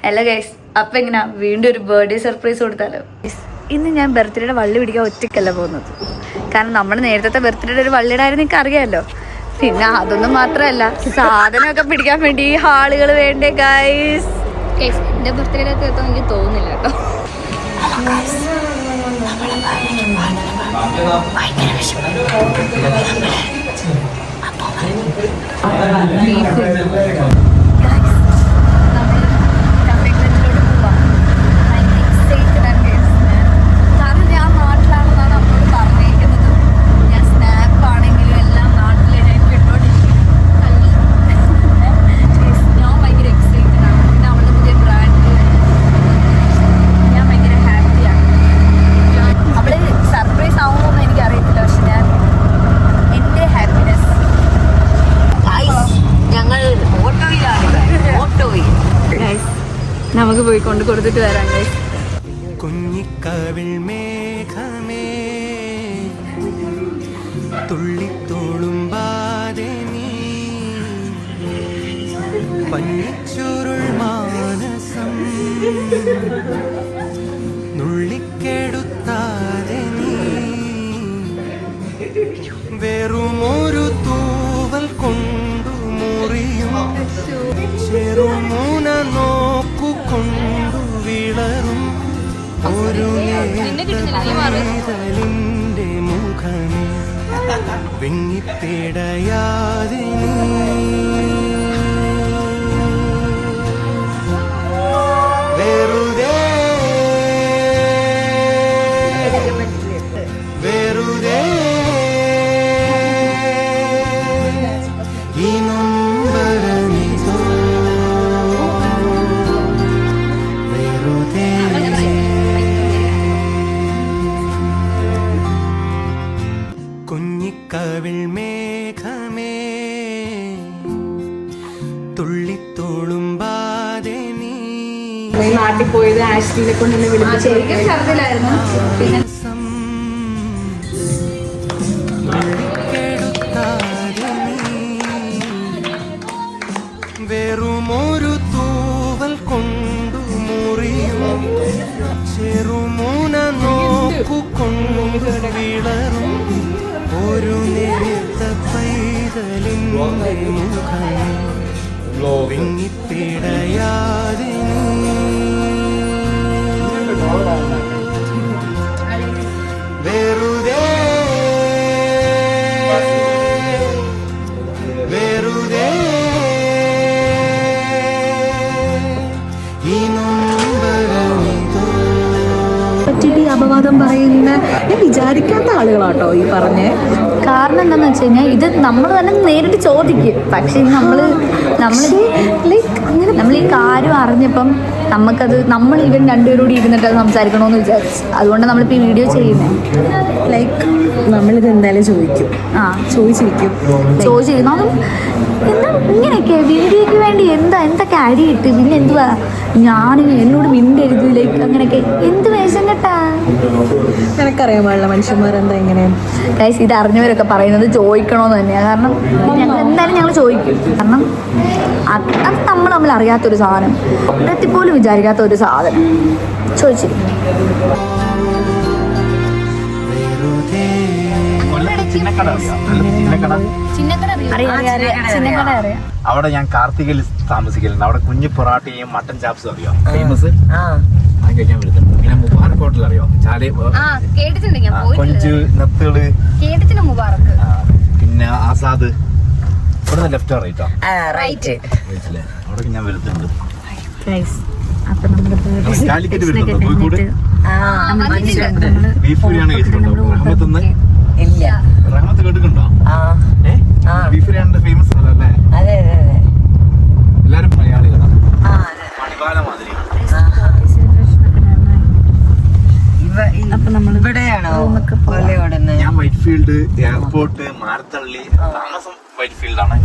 അല്ല ഗൈസ്, അപ്പൊ എങ്ങനെയാ വീണ്ടും ഒരു ബർത്ത്ഡേ സർപ്രൈസ് കൊടുത്താലോ? ഇന്ന് ഞാൻ ബർത്ത്ഡേയുടെ വള്ളി പിടിക്കാൻ ഒറ്റയ്ക്കല്ല പോകുന്നത്. കാരണം നമ്മൾ നേരത്തെ ബർത്ത്ഡേയുടെ ഒരു വള്ളിയിടായിരുന്നു എനിക്ക് അറിയാമല്ലോ. പിന്നെ അതൊന്നും മാത്രമല്ല, സാധനമൊക്കെ പിടിക്കാൻ വേണ്ടി ആളുകൾ വേണ്ടേ ഗൈസ്. എന്റെ ബർത്ത്ഡേയിലൊക്കെ എത്താൻ എനിക്ക് തോന്നുന്നില്ല കേട്ടോ. നമുക്ക് പോയി കൊണ്ട് കൊടുത്തിട്ട് വരാം. കുഞ്ഞിക്കാവിൽ മേഘമേ തുള്ളിത്തോളുമ്പാതെ നീ പഞ്ഞിച്ചുരുൾ മാനസം നുള്ളിക്കെടുത്താതെ നീ വെറുമൊരു തൂവൽ കൊണ്ടു മുറിയും ചെറുമൂന നോക്കുകൊണ്ടു വിളറും ഒരു നേതലിന്റെ മുഖമേ വെങ്ങിപ്പിടയാതെ വെറുതെ വെറുതെ ഈ നൊമ്പരമിതോ വെറുതെ കുഞ്ഞിക്കവിൾ മേഘമേ തുള്ളിത്തോളുമ്പാതെ നീ നാട്ടിൽ പോയത് ആഷ്ലിനെ കൊണ്ട് എന്നെ വിളിപ്പിച്ചു. ഛർദിലായിരുന്നു. പിന്നെ വെറുമൊരു തൂവൽ കൊണ്ടു മുറിയും ചെറുമൂന നോക്കുകൊണ്ടു വിളറും ഒരു നേർത്ത പൈതലിന്റെ മുഖം വെങ്ങിപ്പിടയാതെ വെറുതെ വെറുതെ പറ്റിയിട്ട് ഈ അപവാദം പറയുന്ന ഞാൻ വിചാരിക്കാത്ത ആളുകളാട്ടോ ഈ പറഞ്ഞേ. കാരണം എന്താന്ന് വെച്ച് കഴിഞ്ഞാൽ ഇത് നമ്മൾ തന്നെ നേരിട്ട് ചോദിക്കും. പക്ഷെ നമ്മൾ ഈ കാര്യം അറിഞ്ഞപ്പം നമുക്കത് ഇവൻ രണ്ടുപേരോട് ഇരുന്നിട്ട് അത് സംസാരിക്കണമെന്ന് വിചാരിച്ചു. അതുകൊണ്ട് നമ്മളിപ്പോൾ ഈ വീഡിയോ ചെയ്യുന്നത്. ലൈക്ക് നമ്മളിത് എന്തായാലും ചോദിക്കും. ചോദിച്ചിരിക്കും. എന്താ ഇങ്ങനെയൊക്കെ വീഡിയോയ്ക്ക് വേണ്ടി എന്തൊക്കെ അടി ഇട്ട് പിന്നെ എന്തുവാ എന്നോട് മിണ്ടരുത് ലൈക്ക് അങ്ങനെയൊക്കെ എന്ത് വേഷം കേട്ടാ. നിനക്കറിയാൻ പാടില്ല മനുഷ്യന്മാരെന്താ ഇങ്ങനെ. ഗൈസ്, ഇത് അറിഞ്ഞവരൊക്കെ പറയുന്നത് ചോദിക്കണമെന്ന് തന്നെയാണ്. കാരണം ഞങ്ങൾ ചോദിക്കും. കാരണം അത് നമ്മൾ തമ്മിൽ അറിയാത്തൊരു സാധനം, ഒരിടത്തിൽ പോലും വിചാരിക്കാത്ത ഒരു സാധനം ചോദിച്ചിരിക്കും. അവിടെ ഞാൻ കാർത്തികയിൽ താമസിക്കലുണ്ട്. അവിടെ കുഞ്ഞു പൊറാട്ടയും മട്ടൻ ചാപ്സും അറിയോ ഫേമസ്. അതൊക്കെ ഞാൻ വരുന്നുണ്ട്. പിന്നെ മുബാറക് ഹോട്ടൽ അറിയോ? കൊഞ്ച് നെത്തുകള്, പിന്നെ ആസാദ്. ഇവിടെ ലെഫ്റ്റോ റൈറ്റോ? റൈറ്റില്ലേ? അവിടെ ഞാൻ വരുന്നുണ്ട്. കാലിക്കറ്റ് വരുന്നുണ്ട്. കോഴിക്കോട് ബീഫ് ബിരിയാണി കഴിച്ചിട്ടുണ്ടോ? റഹ്മത്ത് കേട്ടിട്ടുണ്ടോ? ബീഫ് ബിരിയാണിന്റെ ഫേമസ് അല്ലേ? എല്ലാരും മലയാളികളാണ്. മണിപാല മാതിരി. ഞാൻ വൈറ്റ്ഫീൽഡ്, എയർപോർട്ട്, മാരത്തള്ളി, താമസം വൈറ്റ്ഫീൽഡാണ്.